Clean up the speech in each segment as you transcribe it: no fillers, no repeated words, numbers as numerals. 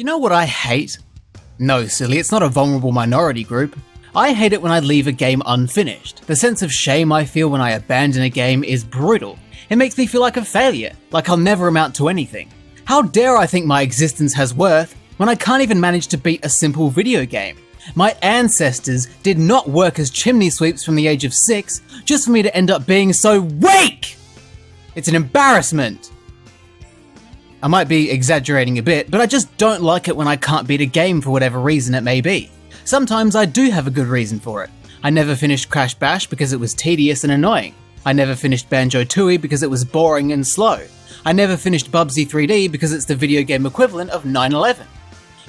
You know what I hate? No, silly, it's not a vulnerable minority group. I hate it when I leave a game unfinished. The sense of shame I feel when I abandon a game is brutal. It makes me feel like a failure, like I'll never amount to anything. How dare I think my existence has worth when I can't even manage to beat a simple video game? My ancestors did not work as chimney sweeps from the age of 6 just for me to end up being so weak! It's an embarrassment! I might be exaggerating a bit, but I just don't like it when I can't beat a game for whatever reason it may be. Sometimes I do have a good reason for it. I never finished Crash Bash because it was tedious and annoying. I never finished Banjo-Tooie because it was boring and slow. I never finished Bubsy 3D because it's the video game equivalent of 9/11.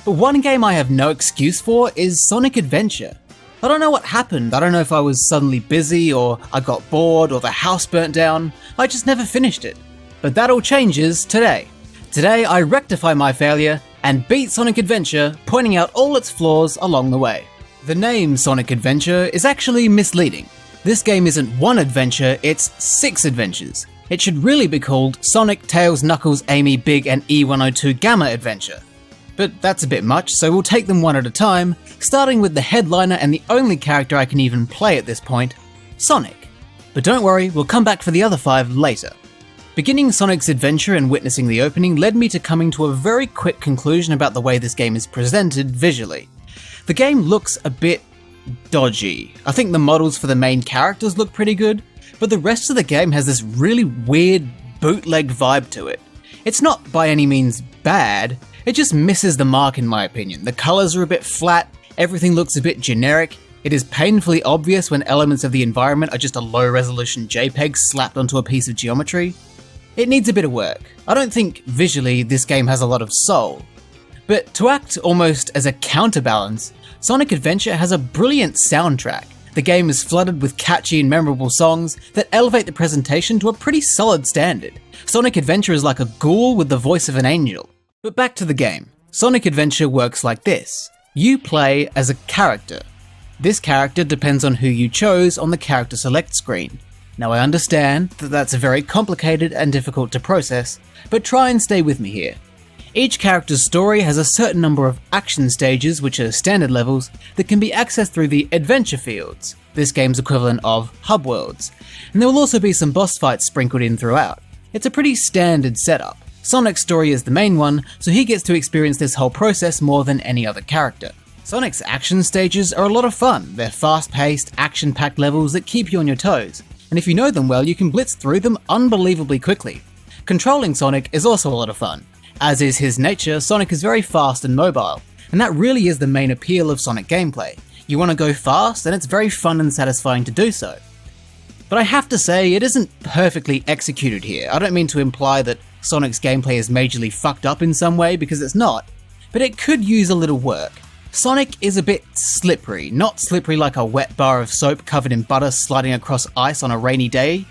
But one game I have no excuse for is Sonic Adventure. I don't know what happened. I don't know if I was suddenly busy, or I got bored, or the house burnt down. I just never finished it. But that all changes today. Today I rectify my failure and beat Sonic Adventure, pointing out all its flaws along the way. The name Sonic Adventure is actually misleading. This game isn't one adventure, it's 6 adventures. It should really be called Sonic, Tails, Knuckles, Amy, Big and E102 Gamma Adventure. But that's a bit much, so we'll take them one at a time, starting with the headliner and the only character I can even play at this point, Sonic. But don't worry, we'll come back for the other 5 later. Beginning Sonic's adventure and witnessing the opening led me to coming to a very quick conclusion about the way this game is presented visually. The game looks a bit dodgy. I think the models for the main characters look pretty good, but the rest of the game has this really weird bootleg vibe to it. It's not by any means bad, it just misses the mark in my opinion. The colours are a bit flat, everything looks a bit generic, it is painfully obvious when elements of the environment are just a low resolution JPEG slapped onto a piece of geometry. It needs a bit of work. I don't think visually this game has a lot of soul. But to act almost as a counterbalance, Sonic Adventure has a brilliant soundtrack. The game is flooded with catchy and memorable songs that elevate the presentation to a pretty solid standard. Sonic Adventure is like a ghoul with the voice of an angel. But back to the game. Sonic Adventure works like this. You play as a character. This character depends on who you chose on the character select screen. Now I understand that that's very complicated and difficult to process, but try and stay with me here. Each character's story has a certain number of action stages, which are standard levels, that can be accessed through the adventure fields, this game's equivalent of hub worlds, and there will also be some boss fights sprinkled in throughout. It's a pretty standard setup. Sonic's story is the main one, so he gets to experience this whole process more than any other character. Sonic's action stages are a lot of fun. They're fast-paced, action-packed levels that keep you on your toes, and if you know them well, you can blitz through them unbelievably quickly. Controlling Sonic is also a lot of fun. As is his nature, Sonic is very fast and mobile, and that really is the main appeal of Sonic gameplay. You want to go fast, and it's very fun and satisfying to do so. But I have to say, it isn't perfectly executed here. I don't mean to imply that Sonic's gameplay is majorly fucked up in some way, because it's not, but it could use a little work. Sonic is a bit slippery, not slippery like a wet bar of soap covered in butter sliding across ice on a rainy day,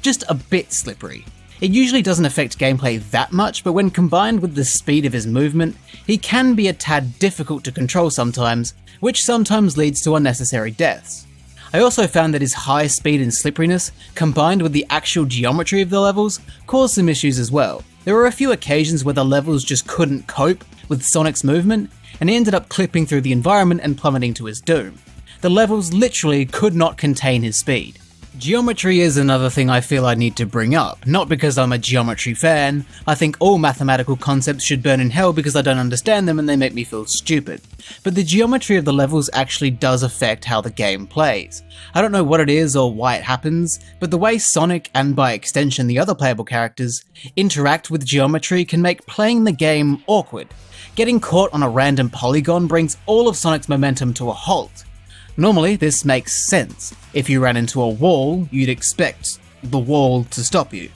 just a bit slippery. It usually doesn't affect gameplay that much, but when combined with the speed of his movement, he can be a tad difficult to control sometimes, which sometimes leads to unnecessary deaths. I also found that his high speed and slipperiness, combined with the actual geometry of the levels, caused some issues as well. There were a few occasions where the levels just couldn't cope with Sonic's movement, and he ended up clipping through the environment and plummeting to his doom. The levels literally could not contain his speed. Geometry is another thing I feel I need to bring up, not because I'm a geometry fan. I think all mathematical concepts should burn in hell because I don't understand them and they make me feel stupid. But the geometry of the levels actually does affect how the game plays. I don't know what it is or why it happens, but the way Sonic, and by extension the other playable characters, interact with geometry can make playing the game awkward. Getting caught on a random polygon brings all of Sonic's momentum to a halt. Normally, this makes sense. If you ran into a wall, you'd expect the wall to stop you.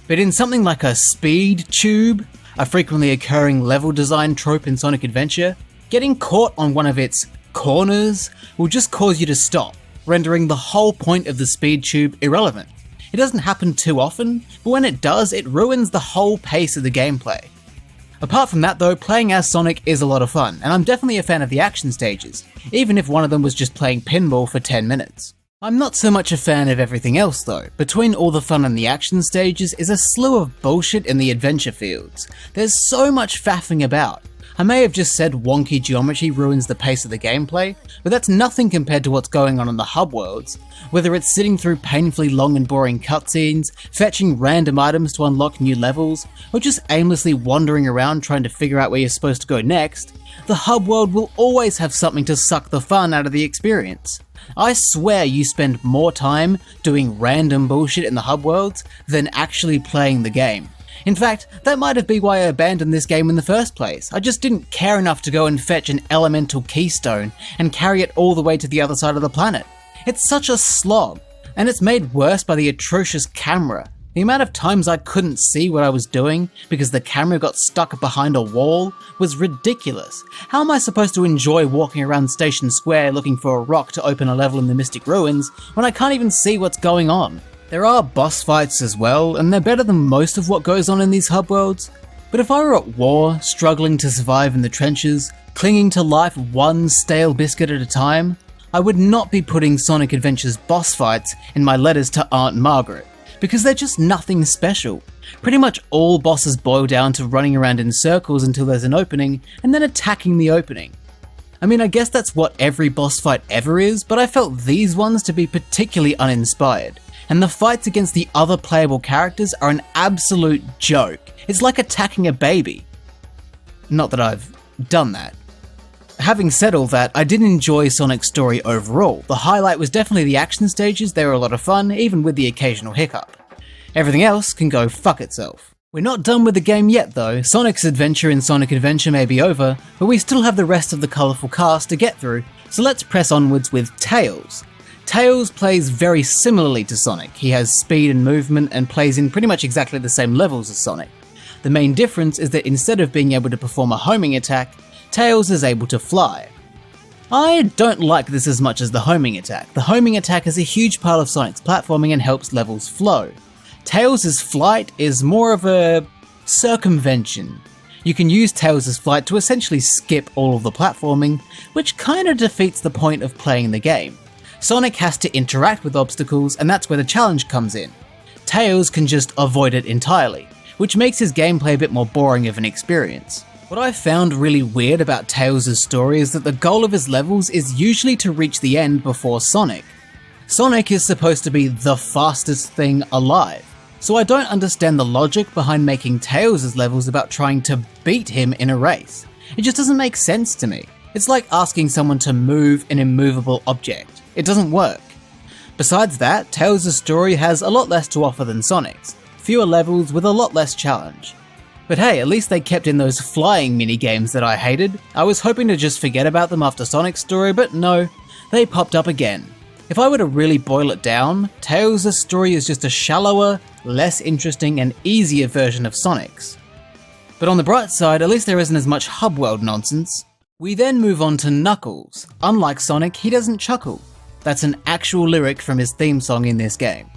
But in something like a speed tube, a frequently occurring level design trope in Sonic Adventure, getting caught on one of its corners will just cause you to stop, rendering the whole point of the speed tube irrelevant. It doesn't happen too often, but when it does, it ruins the whole pace of the gameplay. Apart from that though, playing as Sonic is a lot of fun, and I'm definitely a fan of the action stages, even if one of them was just playing pinball for 10 minutes. I'm not so much a fan of everything else though. Between all the fun and the action stages is a slew of bullshit in the adventure fields. There's so much faffing about. I may have just said wonky geometry ruins the pace of the gameplay, but that's nothing compared to what's going on in the hub worlds, whether it's sitting through painfully long and boring cutscenes, fetching random items to unlock new levels, or just aimlessly wandering around trying to figure out where you're supposed to go next. The hub world will always have something to suck the fun out of the experience. I swear you spend more time doing random bullshit in the hub worlds than actually playing the game. In fact, that might have been why I abandoned this game in the first place. I just didn't care enough to go and fetch an elemental keystone and carry it all the way to the other side of the planet. It's such a slog, and it's made worse by the atrocious camera. The amount of times I couldn't see what I was doing because the camera got stuck behind a wall was ridiculous. How am I supposed to enjoy walking around Station Square looking for a rock to open a level in the Mystic Ruins when I can't even see what's going on? There are boss fights as well, and they're better than most of what goes on in these hub worlds. But if I were at war, struggling to survive in the trenches, clinging to life one stale biscuit at a time, I would not be putting Sonic Adventure's boss fights in my letters to Aunt Margaret, because they're just nothing special. Pretty much all bosses boil down to running around in circles until there's an opening, and then attacking the opening. I mean, I guess that's what every boss fight ever is, but I felt these ones to be particularly uninspired. And the fights against the other playable characters are an absolute joke. It's like attacking a baby. Not that I've done that. Having said all that, I did enjoy Sonic's story overall. The highlight was definitely the action stages. They were a lot of fun, even with the occasional hiccup. Everything else can go fuck itself. We're not done with the game yet though. Sonic's adventure in Sonic Adventure may be over, but we still have the rest of the colourful cast to get through, so let's press onwards with Tails. Tails plays very similarly to Sonic. He has speed and movement and plays in pretty much exactly the same levels as Sonic. The main difference is that instead of being able to perform a homing attack, Tails is able to fly. I don't like this as much as the homing attack. The homing attack is a huge part of Sonic's platforming and helps levels flow. Tails' flight is more of a circumvention. You can use Tails' flight to essentially skip all of the platforming, which kinda defeats the point of playing the game. Sonic has to interact with obstacles, and that's where the challenge comes in. Tails can just avoid it entirely, which makes his gameplay a bit more boring of an experience. What I found really weird about Tails' story is that the goal of his levels is usually to reach the end before Sonic. Sonic is supposed to be the fastest thing alive, so I don't understand the logic behind making Tails' levels about trying to beat him in a race. It just doesn't make sense to me. It's like asking someone to move an immovable object. It doesn't work. Besides that, Tails' story has a lot less to offer than Sonic's, fewer levels with a lot less challenge. But hey, at least they kept in those flying mini-games that I hated. I was hoping to just forget about them after Sonic's story, but no, they popped up again. If I were to really boil it down, Tails' story is just a shallower, less interesting and easier version of Sonic's. But on the bright side, at least there isn't as much hub world nonsense. We then move on to Knuckles. Unlike Sonic, he doesn't chuckle. That's an actual lyric from his theme song in this game.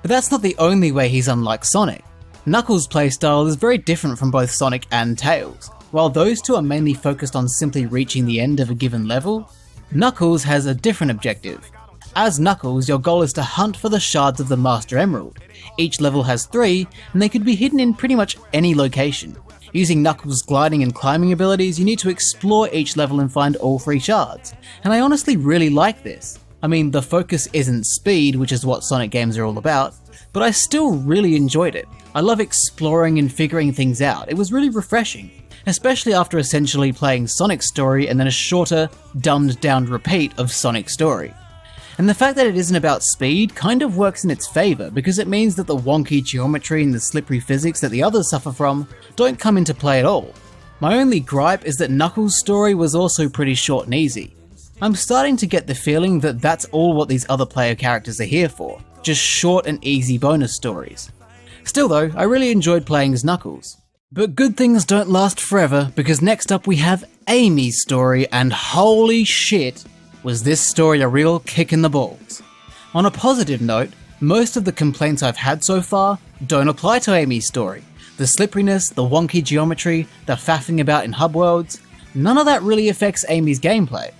But that's not the only way he's unlike Sonic. Knuckles' playstyle is very different from both Sonic and Tails. While those two are mainly focused on simply reaching the end of a given level, Knuckles has a different objective. As Knuckles, your goal is to hunt for the shards of the Master Emerald. Each level has 3, and they could be hidden in pretty much any location. Using Knuckles' gliding and climbing abilities, you need to explore each level and find all 3 shards, and I honestly really like this. I mean, the focus isn't speed, which is what Sonic games are all about, but I still really enjoyed it. I love exploring and figuring things out. It was really refreshing, especially after essentially playing Sonic's story and then a shorter, dumbed down repeat of Sonic's story. And the fact that it isn't about speed kind of works in its favour, because it means that the wonky geometry and the slippery physics that the others suffer from don't come into play at all. My only gripe is that Knuckles' story was also pretty short and easy. I'm starting to get the feeling that that's all what these other player characters are here for, just short and easy bonus stories. Still though, I really enjoyed playing as Knuckles. But good things don't last forever, because next up we have Amy's story, and holy shit, was this story a real kick in the balls. On a positive note, most of the complaints I've had so far don't apply to Amy's story. The slipperiness, the wonky geometry, the faffing about in hub worlds, none of that really affects Amy's gameplay.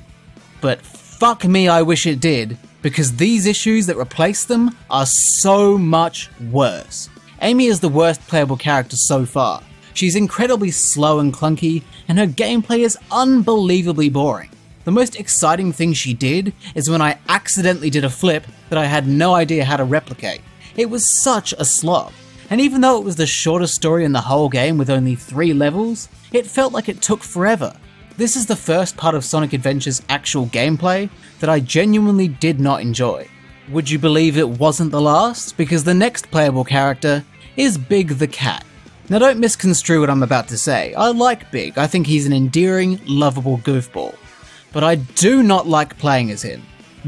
But fuck me, I wish it did, because these issues that replace them are so much worse. Amy is the worst playable character so far. She's incredibly slow and clunky, and her gameplay is unbelievably boring. The most exciting thing she did is when I accidentally did a flip that I had no idea how to replicate. It was such a slog, and even though it was the shortest story in the whole game with only 3 levels, it felt like it took forever. This is the first part of Sonic Adventure's actual gameplay that I genuinely did not enjoy. Would you believe it wasn't the last? Because the next playable character is Big the Cat. Now don't misconstrue what I'm about to say. I like Big, I think he's an endearing, lovable goofball. But I do not like playing as him.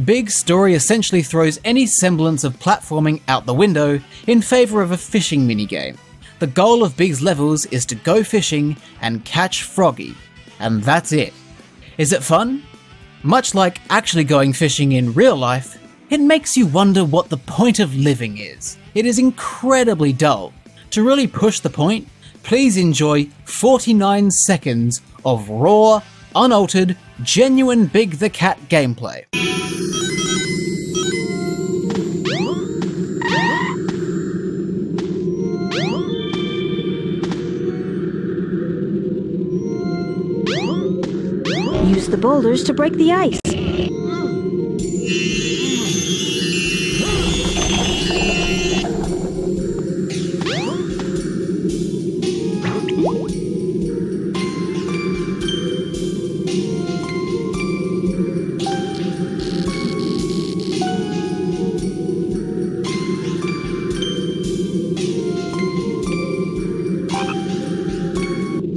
Big's story essentially throws any semblance of platforming out the window in favour of a fishing minigame. The goal of Big's levels is to go fishing and catch Froggy, and that's it. Is it fun? Much like actually going fishing in real life, it makes you wonder what the point of living is. It is incredibly dull. To really push the point, please enjoy 49 seconds of raw, unaltered, genuine Big the Cat gameplay. Use the boulders to break the ice.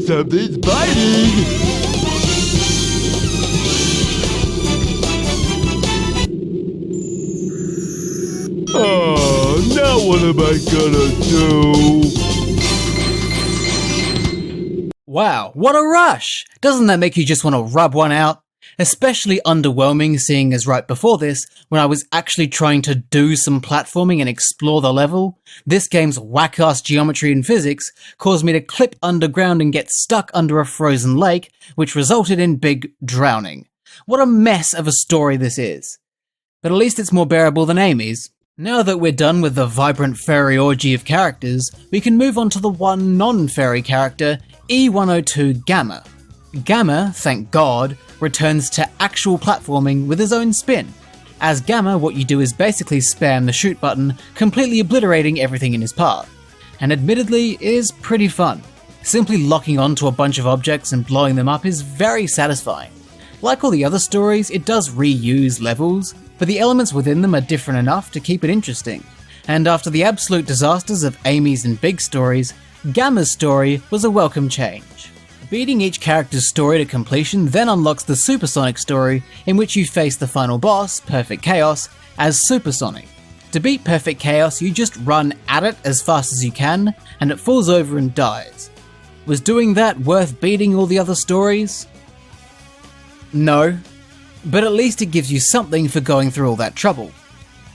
Something's biting! Oh, now what am I gonna do? Wow, what a rush! Doesn't that make you just want to rub one out? Especially underwhelming seeing as right before this, when I was actually trying to do some platforming and explore the level, this game's whack-ass geometry and physics caused me to clip underground and get stuck under a frozen lake, which resulted in Big drowning. What a mess of a story this is. But at least it's more bearable than Amy's. Now that we're done with the vibrant fairy orgy of characters, we can move on to the one non-fairy character, E102 Gamma. Gamma, thank God, returns to actual platforming with his own spin. As Gamma, what you do is basically spam the shoot button, completely obliterating everything in his path. And admittedly, it is pretty fun. Simply locking onto a bunch of objects and blowing them up is very satisfying. Like all the other stories, it does reuse levels, but the elements within them are different enough to keep it interesting. And after the absolute disasters of Amy's and Big's stories, Gamma's story was a welcome change. Beating each character's story to completion then unlocks the Supersonic story, in which you face the final boss, Perfect Chaos, as Supersonic. To beat Perfect Chaos, you just run at it as fast as you can, and it falls over and dies. Was doing that worth beating all the other stories? No. But at least it gives you something for going through all that trouble.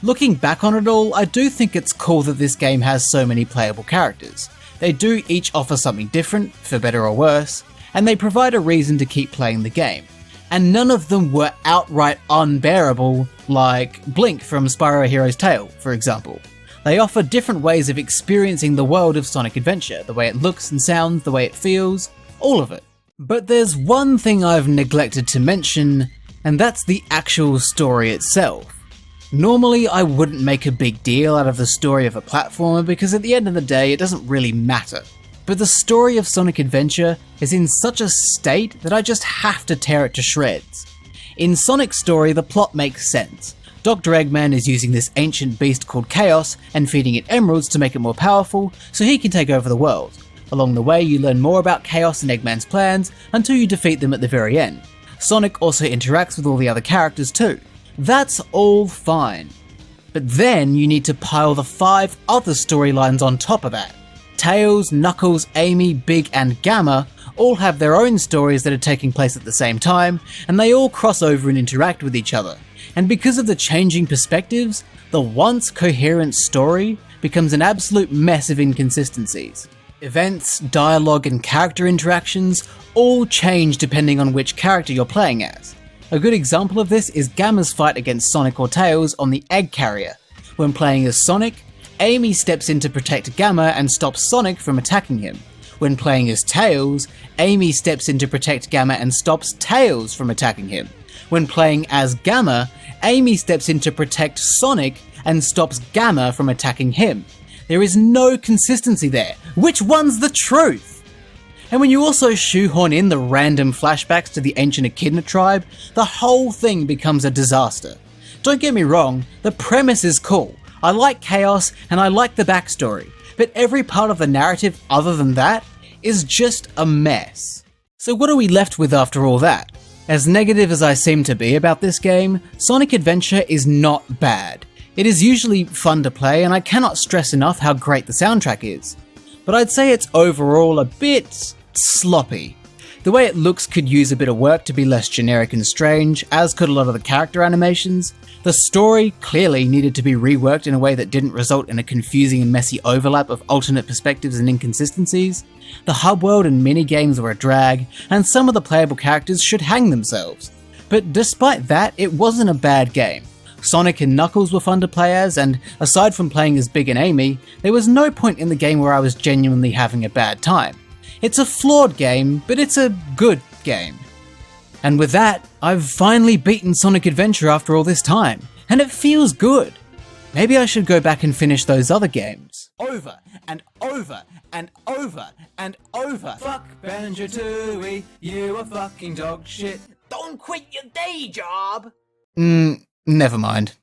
Looking back on it all, I do think it's cool that this game has so many playable characters. They do each offer something different, for better or worse, and they provide a reason to keep playing the game. And none of them were outright unbearable, like Blink from Spyro Hero's Tale, for example. They offer different ways of experiencing the world of Sonic Adventure, the way it looks and sounds, the way it feels, all of it. But there's one thing I've neglected to mention, and that's the actual story itself. Normally, I wouldn't make a big deal out of the story of a platformer because at the end of the day, it doesn't really matter. But the story of Sonic Adventure is in such a state that I just have to tear it to shreds. In Sonic's story, the plot makes sense. Dr. Eggman is using this ancient beast called Chaos and feeding it emeralds to make it more powerful so he can take over the world. Along the way, you learn more about Chaos and Eggman's plans until you defeat them at the very end. Sonic also interacts with all the other characters too. That's all fine. But then you need to pile the 5 other storylines on top of that. Tails, Knuckles, Amy, Big and Gamma all have their own stories that are taking place at the same time, and they all cross over and interact with each other. And because of the changing perspectives, the once coherent story becomes an absolute mess of inconsistencies. Events, dialogue and character interactions all change depending on which character you're playing as. A good example of this is Gamma's fight against Sonic or Tails on the Egg Carrier. When playing as Sonic, Amy steps in to protect Gamma and stops Sonic from attacking him, When playing as Tails, Amy steps in to protect Gamma and stops Tails from attacking him. When playing as Gamma, Amy steps in to protect Sonic and stops Gamma from attacking him. There is no consistency there. Which one's the truth? And when you also shoehorn in the random flashbacks to the ancient Echidna tribe, the whole thing becomes a disaster. Don't get me wrong, the premise is cool. I like chaos and I like the backstory, but every part of the narrative other than that is just a mess. So what are we left with after all that? As negative as I seem to be about this game, Sonic Adventure is not bad. It is usually fun to play and I cannot stress enough how great the soundtrack is. But I'd say it's overall a bit sloppy. The way it looks could use a bit of work to be less generic and strange, as could a lot of the character animations. The story clearly needed to be reworked in a way that didn't result in a confusing and messy overlap of alternate perspectives and inconsistencies. The hub world and mini-games were a drag, and some of the playable characters should hang themselves. But despite that, it wasn't a bad game. Sonic and Knuckles were fun to play as, and aside from playing as Big and Amy, there was no point in the game where I was genuinely having a bad time. It's a flawed game, but it's a good game. And with that, I've finally beaten Sonic Adventure after all this time, and it feels good. Maybe I should go back and finish those other games. Over and over and over and over. Fuck Banjo-Tooie, you a fucking dog shit. Don't quit your day job. Never mind.